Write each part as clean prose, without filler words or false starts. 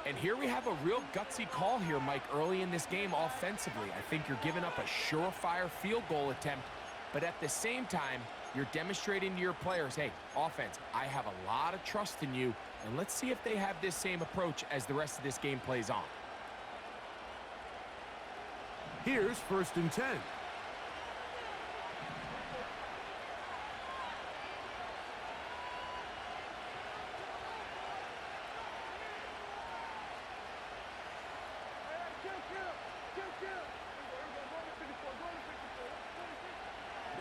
And here we have a real gutsy call here, Mike, early in this game offensively. I think you're giving up a surefire field goal attempt, but at the same time, you're demonstrating to your players, hey, offense, I have a lot of trust in you, and let's see if they have this same approach as the rest of this game plays on. Here's 1st and 10.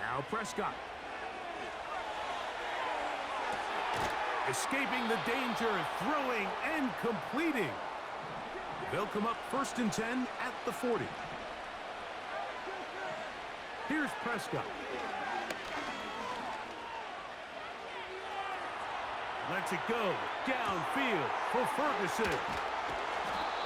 Now Prescott. Escaping the danger, throwing and completing. They'll come up 1st and 10 at the 40. Here's Prescott. Lets it go downfield for Ferguson.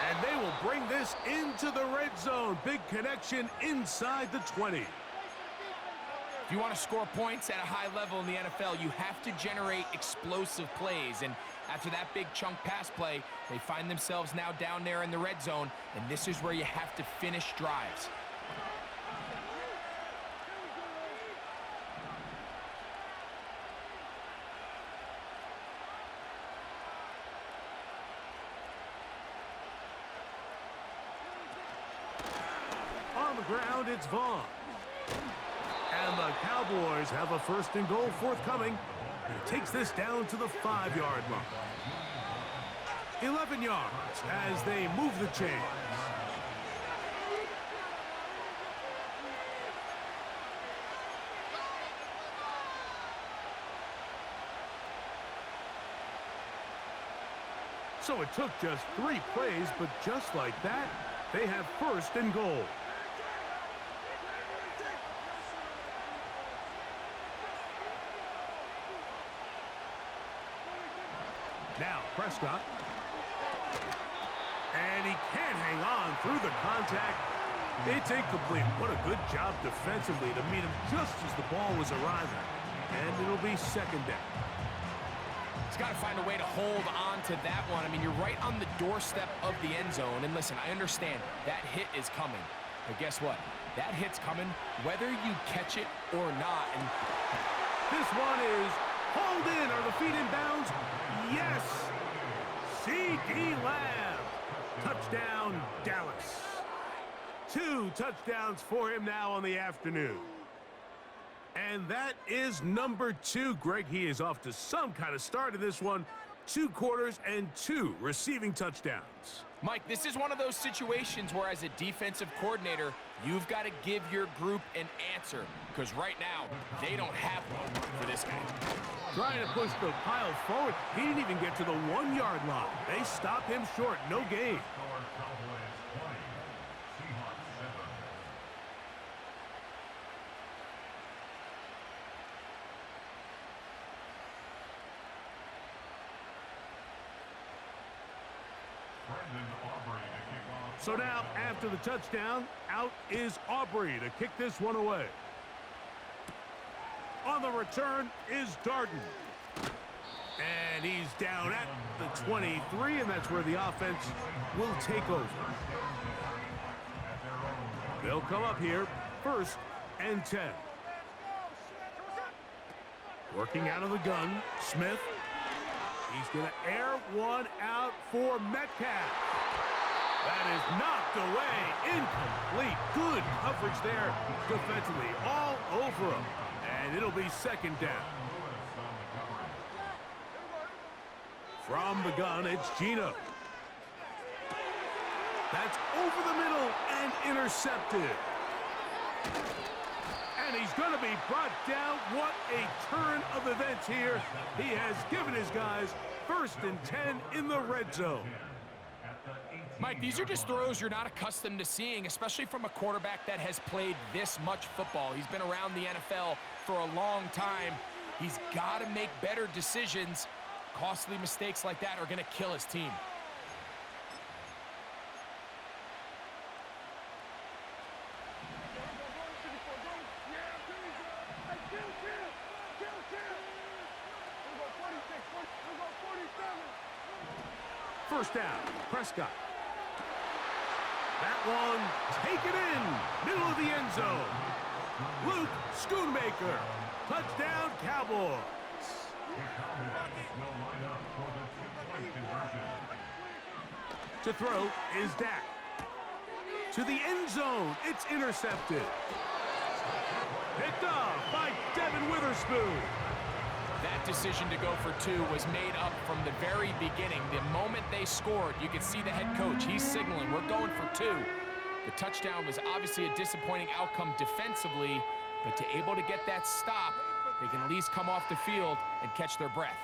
And they will bring this into the red zone. Big connection inside the 20. If you want to score points at a high level in the NFL, you have to generate explosive plays. And after that big chunk pass play, they find themselves now down there in the red zone, and this is where you have to finish drives. On the ground, it's Vaughn. And the Cowboys have a 1st and goal forthcoming. He takes this down to the 5-yard line. 11 yards as they move the chains. So it took just 3 plays, but just like that, they have 1st and goal. Now Prescott. And he can't hang on through the contact. It's incomplete. What a good job defensively to meet him just as the ball was arriving. And it'll be 2nd down. He's got to find a way to hold on to that one. I mean, you're right on the doorstep of the end zone. And listen, I understand that hit is coming. But guess what? That hit's coming whether you catch it or not. And this one is hauled in. Are the feet in bounds? Yes! C.D. Lamb. Touchdown, Dallas. 2 touchdowns for him now on the afternoon. And that is number 2. Greg, he is off to some kind of start in this one. 2 quarters and 2 receiving touchdowns. Mike, this is one of those situations where as a defensive coordinator, you've got to give your group an answer. Because right now, they don't have one for this guy. Trying to push the pile forward. He didn't even get to the 1-yard line. They stop him short. No gain. So now, after the touchdown, out is Aubrey to kick this one away. On the return is Darden. And he's down at the 23, and that's where the offense will take over. They'll come up here, 1st and 10. Working out of the gun, Smith. He's going to air one out for Metcalf. That is knocked away, incomplete. Good coverage there defensively, all over him. And it'll be 2nd down. From the gun, it's Gino. That's over the middle and intercepted. And he's going to be brought down. What a turn of events here. He has given his guys 1st and 10 in the red zone. Mike, these are just throws you're not accustomed to seeing, especially from a quarterback that has played this much football. He's been around the NFL for a long time. He's got to make better decisions. Costly mistakes like that are going to kill his team. First down, Prescott. That one, taken in, middle of the end zone. Luke Schoonmaker, touchdown Cowboys. To throw is Dak. To the end zone, it's intercepted. Picked off by Devin Witherspoon. That decision to go for 2 was made up from the very beginning. The moment they scored, you could see the head coach. He's signaling, we're going for 2. The touchdown was obviously a disappointing outcome defensively, but to able to get that stop, they can at least come off the field and catch their breath.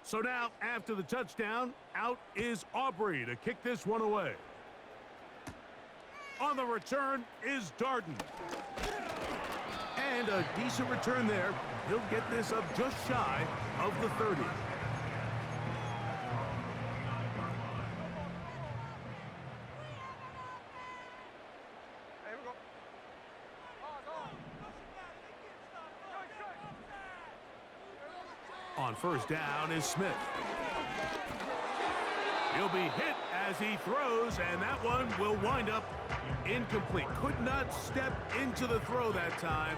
So now, after the touchdown, out is Aubrey to kick this one away. On the return is Darden. And a decent return there. He'll get this up just shy of the 30. On first down is Smith. He'll be hit as he throws, and that one will wind up incomplete. Could not step into the throw that time.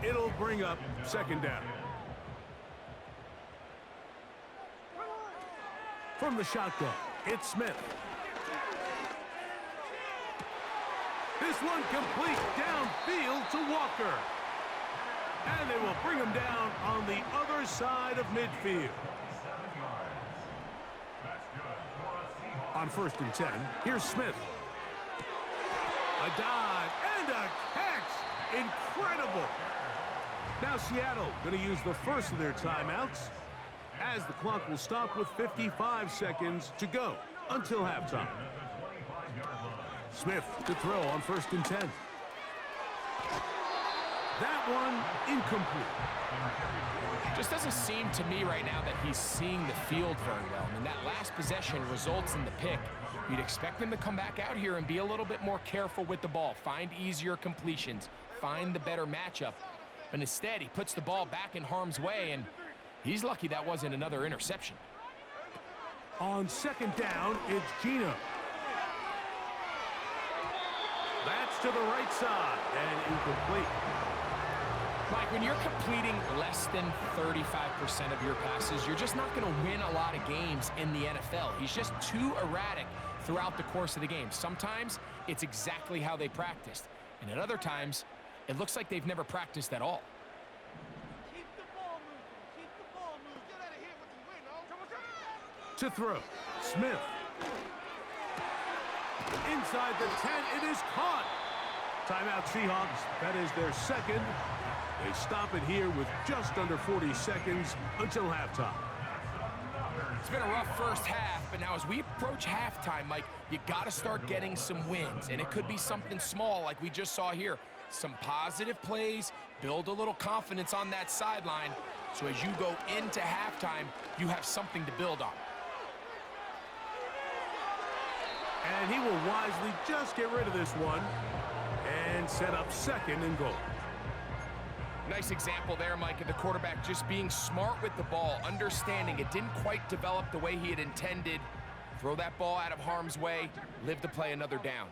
It'll bring up second down. From the shotgun, it's Smith. This one complete downfield to Walker. And they will bring him down on the other side of midfield. On first and 10, here's Smith. A dive and a catch. Incredible. Now Seattle going to use the first of their timeouts as the clock will stop with 55 seconds to go until halftime. Smith to throw on first and 10. That one incomplete. Just doesn't seem to me right now that he's seeing the field very well. I mean, that last possession results in the pick. You'd expect him to come back out here and be a little bit more careful with the ball, find easier completions, find the better matchup. But instead, he puts the ball back in harm's way, and he's lucky that wasn't another interception. On second down, it's Gino. That's to the right side and incomplete. Mike, when you're completing less than 35% of your passes, you're just not going to win a lot of games in the NFL. He's just too erratic throughout the course of the game. Sometimes it's exactly how they practiced, and at other times, it looks like they've never practiced at all. Keep the ball moving. Keep the ball moving. Get out of here with the win, oh. To throw, Smith. Inside the 10, it is caught. Timeout Seahawks. That is their second. They stop it here with just under 40 seconds until halftime. It's been a rough first half, but now as we approach halftime, Mike, you got to start getting some wins, and it could be something small like we just saw here. Some positive plays, build a little confidence on that sideline, so as you go into halftime, you have something to build on. And he will wisely just get rid of this one and set up second and goal. Nice example there, Mike, of the quarterback just being smart with the ball, understanding it didn't quite develop the way he had intended. Throw that ball out of harm's way, live to play another down.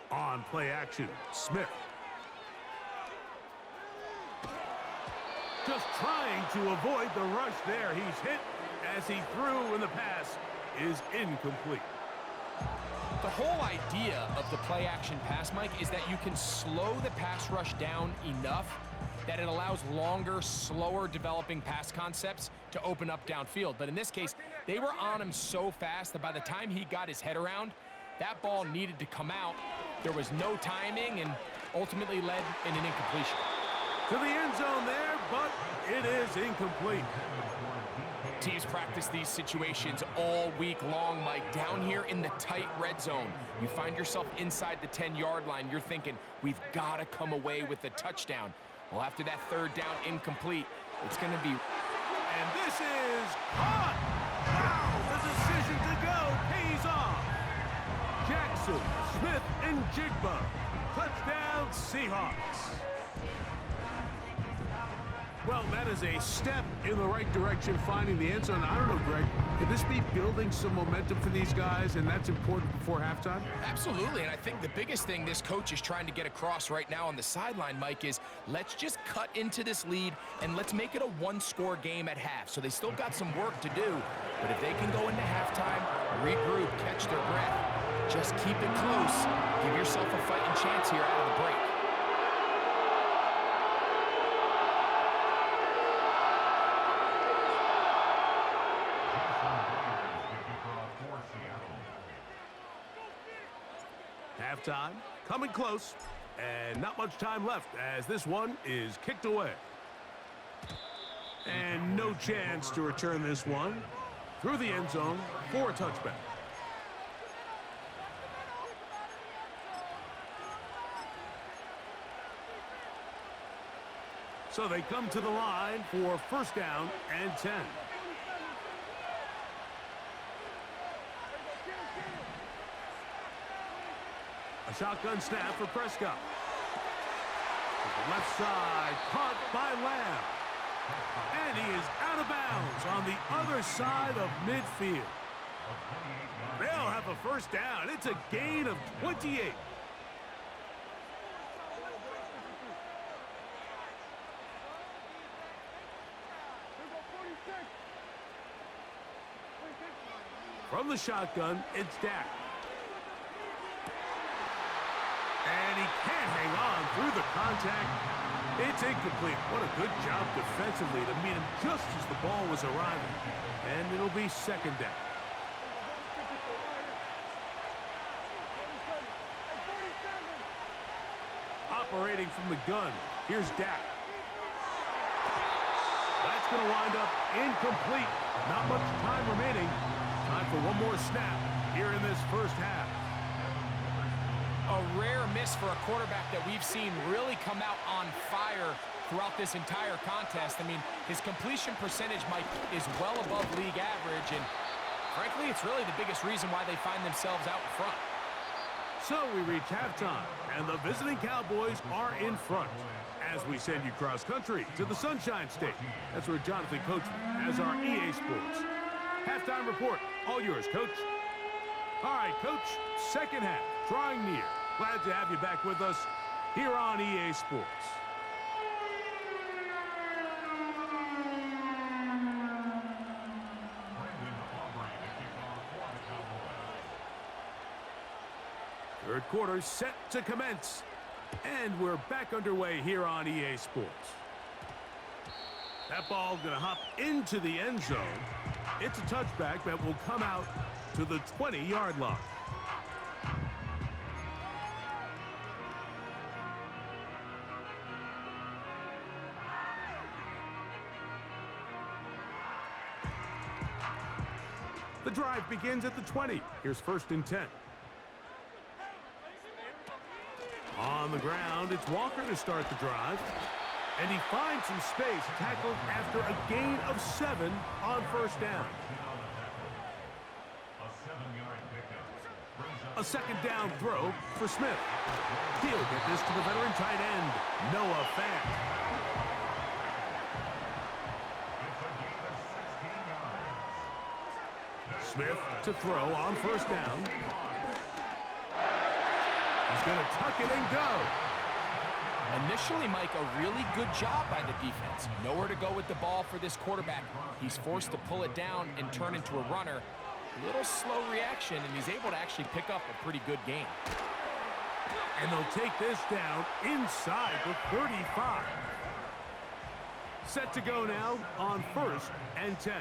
On play action, Smith. Just trying to avoid the rush there. He's hit as he threw, and the pass is incomplete. The whole idea of the play-action pass, Mike, is that you can slow the pass rush down enough that it allows longer, slower developing pass concepts to open up downfield. But in this case, they were on him so fast that by the time he got his head around, that ball needed to come out. There was no timing and ultimately led in an incompletion. To the end zone there, but it is incomplete. Teams practice these situations all week long, Mike. Down here in the tight red zone, you find yourself inside the 10-yard line. You're thinking, we've got to come away with a touchdown. Well, after that third down incomplete, it's going to be... And this is caught! Wow! Wilson, Smith, and Jigba. Touchdown, Seahawks. Well, that is a step in the right direction, finding the end zone. I don't know, Greg, could this be building some momentum for these guys, and that's important before halftime? Absolutely, and I think the biggest thing this coach is trying to get across right now on the sideline, Mike, is let's just cut into this lead and let's make it a one-score game at half. So they still got some work to do, but if they can go into halftime, regroup, catch their breath, just keep it close, give yourself a fighting chance here out of the break. Halftime, coming close, and not much time left as this one is kicked away. And no chance to return this one through the end zone for a touchback. So they come to the line for first down and 10. A shotgun snap for Prescott. To the left side, caught by Lamb. And he is out of bounds on the other side of midfield. They'll have a first down. It's a gain of 28. From the shotgun, it's Dak. And he can't hang on through the contact. It's incomplete. What a good job defensively to meet him just as the ball was arriving. And it'll be second down. Operating from the gun, here's Dak. That's going to wind up incomplete. Not much time remaining. Time for one more snap here in this first half. A rare miss for a quarterback that we've seen really come out on fire throughout this entire contest. I mean, his completion percentage, Mike, is well above league average, and frankly, it's really the biggest reason why they find themselves out in front. So we reach halftime, and the visiting Cowboys are in front as we send you cross-country to the Sunshine State. That's where Jonathan Coachman has our EA Sports halftime report. All yours, Coach. All right, Coach, second half, drawing near. Glad to have you back with us here on EA Sports. Third quarter set to commence. And we're back underway here on EA Sports. That ball going to hop into the end zone. It's a touchback that will come out to the 20-yard line. The drive begins at the 20. Here's first and 10. On the ground, it's Walker to start the drive. And he finds some space, tackled after a gain of 7 on first down. A second down throw for Smith. He'll get this to the veteran tight end, Noah Fant. Smith to throw on first down. He's going to tuck it and go. Initially, Mike, a really good job by the defense. Nowhere to go with the ball for this quarterback. He's forced to pull it down and turn into a runner. A little slow reaction, and he's able to actually pick up a pretty good game. And they'll take this down inside the 35. Set to go now on first and 10.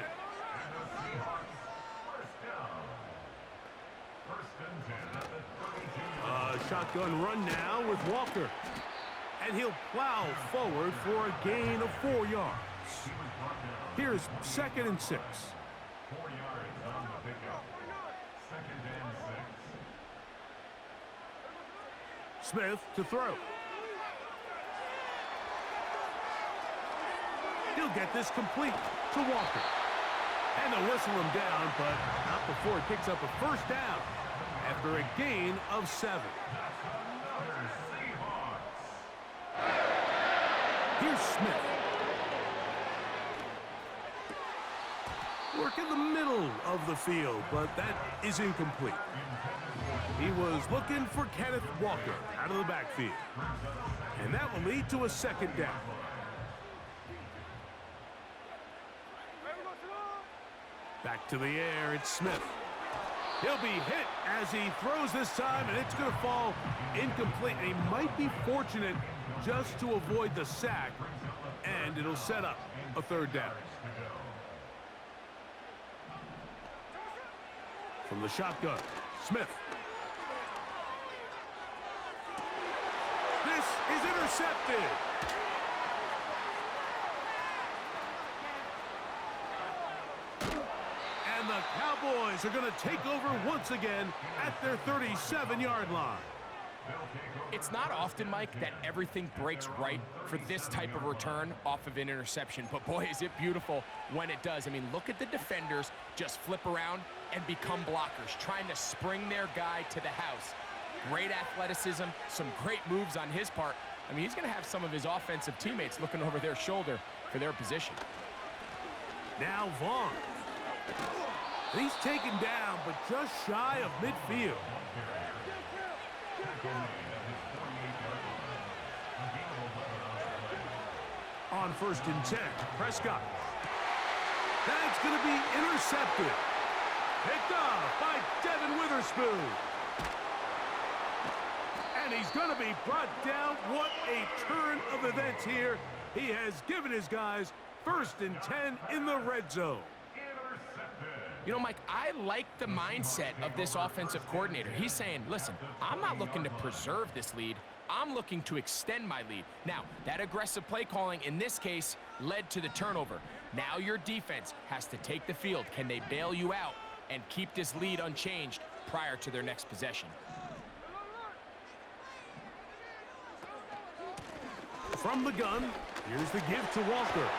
Shotgun run now with Walker. And he'll plow forward for a gain of 4 yards. Here's second and 6. 4 yards on the pickup. Second and 6. Smith to throw. He'll get this complete to Walker. And they'll whistle him down, but not before he picks up a first down. after a gain of 7. Another Seahawks. Here's Smith. Work in the middle of the field, but that is incomplete. He was looking for Kenneth Walker out of the backfield. And that will lead to a 2nd down. Back to the air, it's Smith. He'll be hit as he throws this time, and it's going to fall incomplete. And he might be fortunate just to avoid the sack, and it'll set up a 3rd down. From the shotgun, Smith. This is intercepted. And the Cowboys are going to take over once again at their 37-yard line. It's not often, Mike, that everything breaks right for this type of return off of an interception. But, boy, is it beautiful when it does. I mean, look at the defenders just flip around and become blockers, trying to spring their guy to the house. Great athleticism, some great moves on his part. I mean, he's going to have some of his offensive teammates looking over their shoulder for their position. Now Vaughn. He's taken down, but just shy of midfield. On 1st and 10, Prescott. That's going to be intercepted. Picked off by Devin Witherspoon. And he's going to be brought down. What a turn of events here. He has given his guys 1st and 10 in the red zone. You know, Mike, I like the mindset of this offensive coordinator. He's saying, listen, I'm not looking to preserve this lead. I'm looking to extend my lead. Now, that aggressive play calling in this case led to the turnover. Now your defense has to take the field. Can they bail you out and keep this lead unchanged prior to their next possession? From the gun, here's the give to Walker.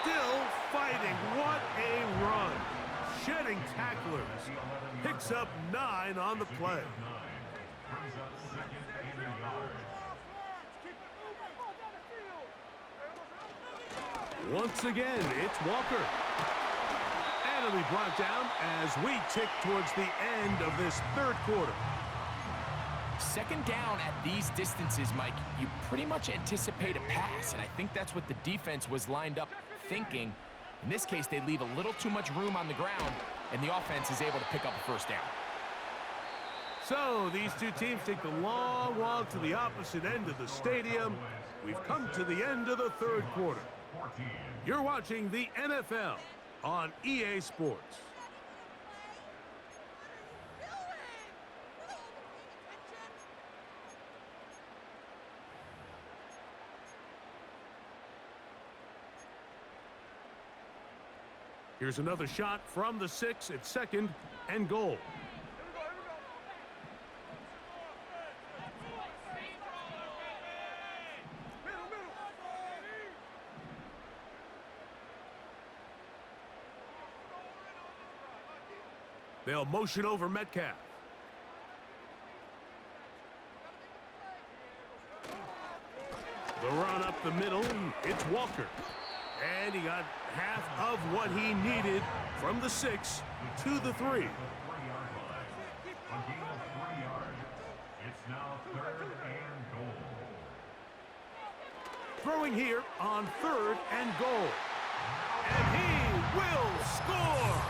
Still fighting. What a run. Shedding tacklers. Picks up 9 on the play. Once again, it's Walker. And it'll be brought down as we tick towards the end of this 3rd quarter. 2nd down at these distances, Mike, you pretty much anticipate a pass, and I think that's what the defense was lined up thinking. In this case, they leave a little too much room on the ground, and the offense is able to pick up a 1st down. So these two teams take the long walk to the opposite end of the stadium. We've come to the end of the 3rd quarter. You're watching the NFL on EA Sports. Here's another shot from the 6 at 2nd and goal. They'll motion over Metcalf. The run up the middle, it's Walker. And he got half of what he needed from the 6 to the 3. A gain of 3 yards. It's now 3rd and goal. Throwing here on 3rd and goal. And he will score.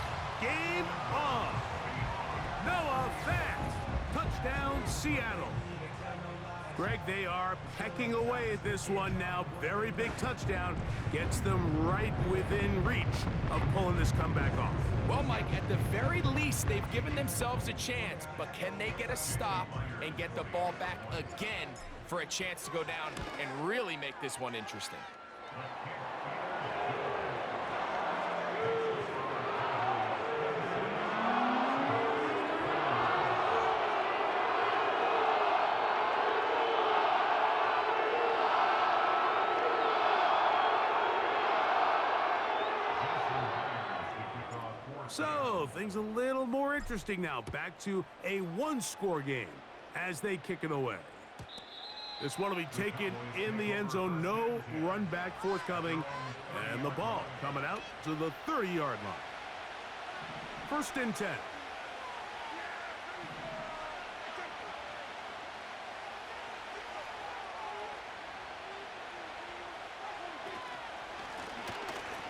Game on. Noah Fant. Touchdown, Seattle. Greg, they are pecking away at this one now. Very big touchdown. Gets them right within reach of pulling this comeback off. Well, Mike, at the very least, they've given themselves a chance, but can they get a stop and get the ball back again for a chance to go down and really make this one interesting? So, things a little more interesting now. Back to a one-score game as they kick it away. This one will be taken in the end zone. No run back forthcoming. And the ball coming out to the 30-yard line. 1st and 10.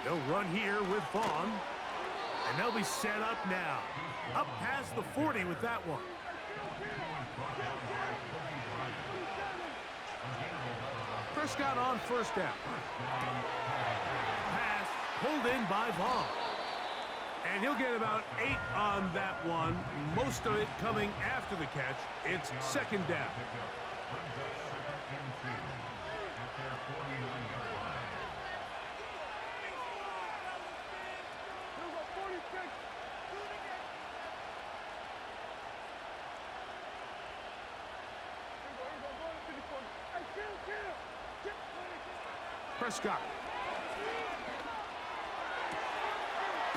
They'll run here with Vaughn. And they'll be set up now. Up past the 40 with that one. Prescott on 1st down. Pass pulled in by Vaughn. And he'll get about 8 on that one. Most of it coming after the catch. It's 2nd down. Prescott.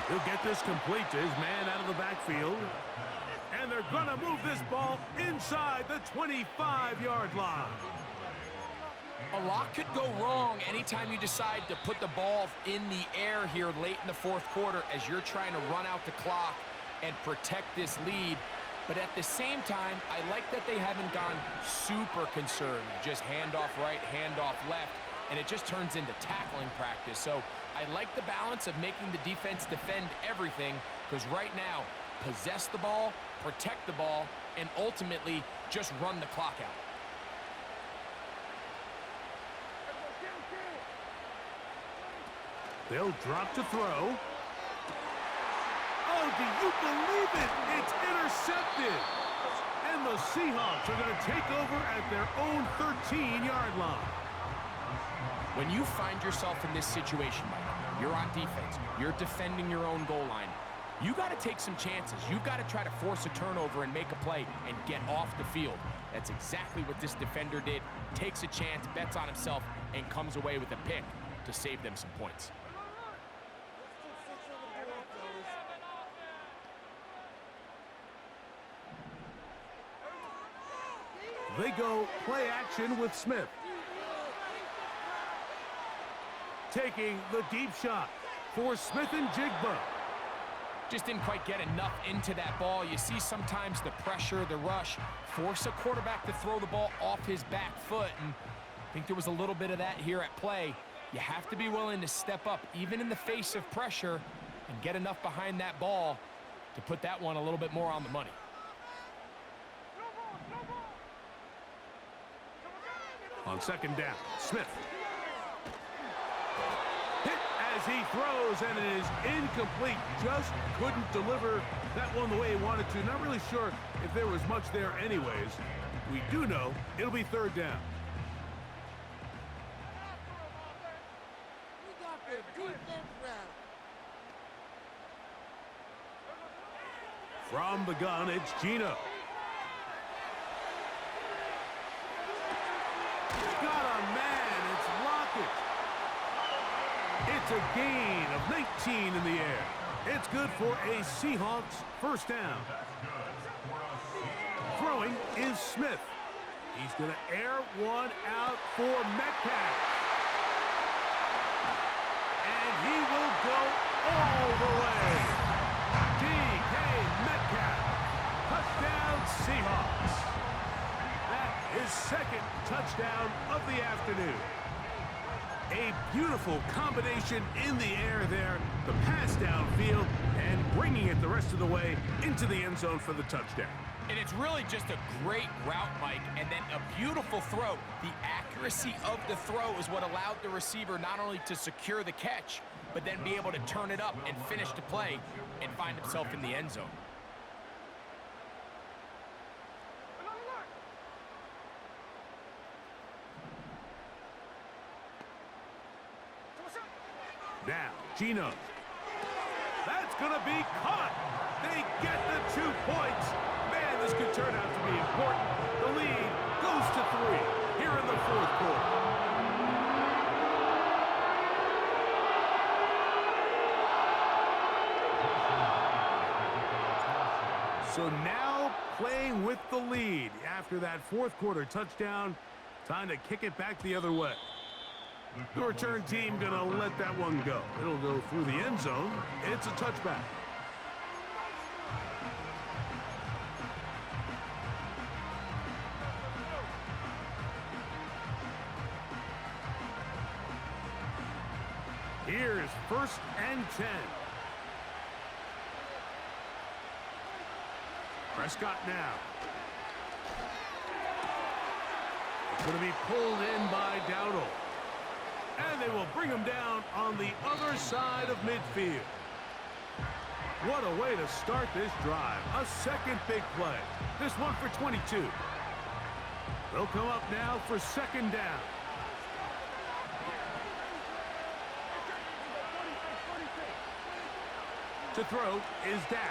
He'll get this complete to his man out of the backfield. And they're going to move this ball inside the 25-yard line. A lot could go wrong anytime you decide to put the ball in the air here late in the 4th quarter as you're trying to run out the clock and protect this lead. But at the same time, I like that they haven't gone super conservative. Just handoff right, handoff left. And it just turns into tackling practice. So I like the balance of making the defense defend everything, because right now, possess the ball, protect the ball, and ultimately just run the clock out. They'll drop to throw. Oh, do you believe it? It's intercepted. And the Seahawks are going to take over at their own 13-yard line. When you find yourself in this situation, Mike, you're on defense, you're defending your own goal line, you got to take some chances. You've got to try to force a turnover and make a play and get off the field. That's exactly what this defender did. Takes a chance, bets on himself, and comes away with a pick to save them some points. They go play action with Smith. Taking the deep shot for Smith and Jigba. Just didn't quite get enough into that ball. You see sometimes the pressure, the rush, force a quarterback to throw the ball off his back foot. And I think there was a little bit of that here at play. You have to be willing to step up, even in the face of pressure, and get enough behind that ball to put that one a little bit more on the money. On 2nd down, Smith. Hit as he throws, and it is incomplete. Just couldn't deliver that one the way he wanted to. Not really sure if there was much there anyways. We do know it'll be 3rd down. From the gun, it's Gino. Got a man, it's Lockett. It's a gain of 19 in the air. It's good for a Seahawks 1st down. Throwing is Smith. He's going to air one out for Metcalf. And he will go all the way. D.K. Metcalf. Touchdown Seahawks. His 2nd touchdown of the afternoon. A beautiful combination in the air there. The pass downfield and bringing it the rest of the way into the end zone for the touchdown. And it's really just a great route, Mike, and then a beautiful throw. The accuracy of the throw is what allowed the receiver not only to secure the catch, but then be able to turn it up and finish the play and find himself in the end zone. Now, Gino. That's going to be caught. They get the 2 points. Man, this could turn out to be important. The lead goes to 3 here in the 4th quarter. So now playing with the lead after that fourth quarter touchdown. Time to kick it back the other way. The return team going to let that one go. It'll go through the end zone. It's a touchback. Here's 1st and 10. Prescott now. It's going to be pulled in by Dowdle. And they will bring him down on the other side of midfield. What a way to start this drive. A second big play. This one for 22. They'll come up now for 2nd down. To throw is Dak.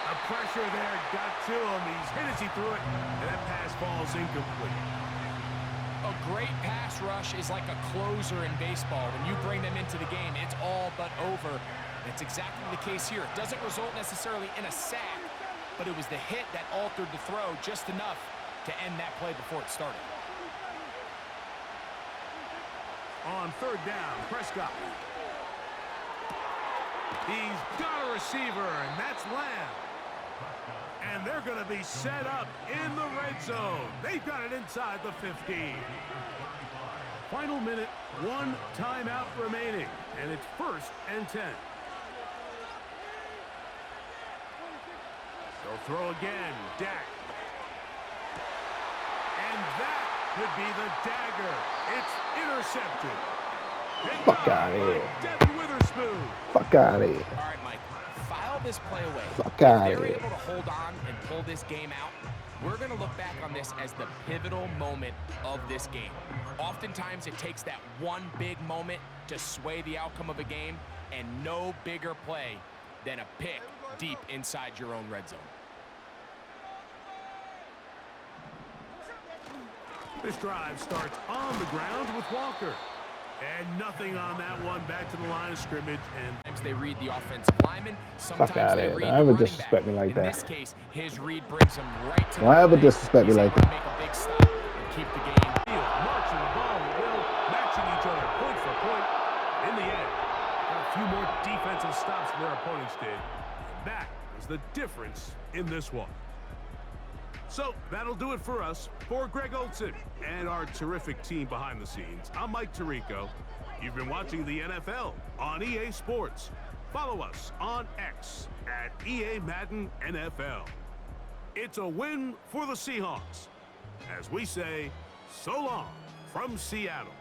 The pressure there got to him. He's hit as he threw it, and that pass falls incomplete. A great pass rush is like a closer in baseball. When you bring them into the game, it's all but over. It's exactly the case here. It doesn't result necessarily in a sack, but it was the hit that altered the throw just enough to end that play before it started. On 3rd down, Prescott. He's got a receiver, and that's Lamb. And they're going to be set up in the red zone. They've got it inside the 15. Final minute, 1 timeout remaining, and it's 1st and 10. They'll throw again, Dak. And that could be the dagger. It's intercepted. Fuck out of here. Devin Witherspoon. Fuck out of here. All right, Mike, file this play away. Fuck If out they're of here. able to hold on and pull this game out, we're going to look back on this as the pivotal moment of this game. Oftentimes, it takes that one big moment to sway the outcome of a game, and no bigger play than a pick deep inside your own red zone. This drive starts on the ground with Walker. And nothing on that one. Back to the line of scrimmage. And Sometimes they read the offensive lineman. Sometimes outta they here. read Don't the ever running disrespect back. me like In that. this case, his read brings him right to the Don't ever play. disrespect me He's like able to that. make a big stop and keep the game. marching the ball at will, matching each other point for point. In the end, got a few more defensive stops than their opponents did. And that is the difference in this one. So that'll do it for us. For Greg Olson and our terrific team behind the scenes, I'm Mike Tirico. You've been watching the NFL on EA Sports. Follow us on X at EA Madden NFL. It's a win for the Seahawks. As we say, so long from Seattle.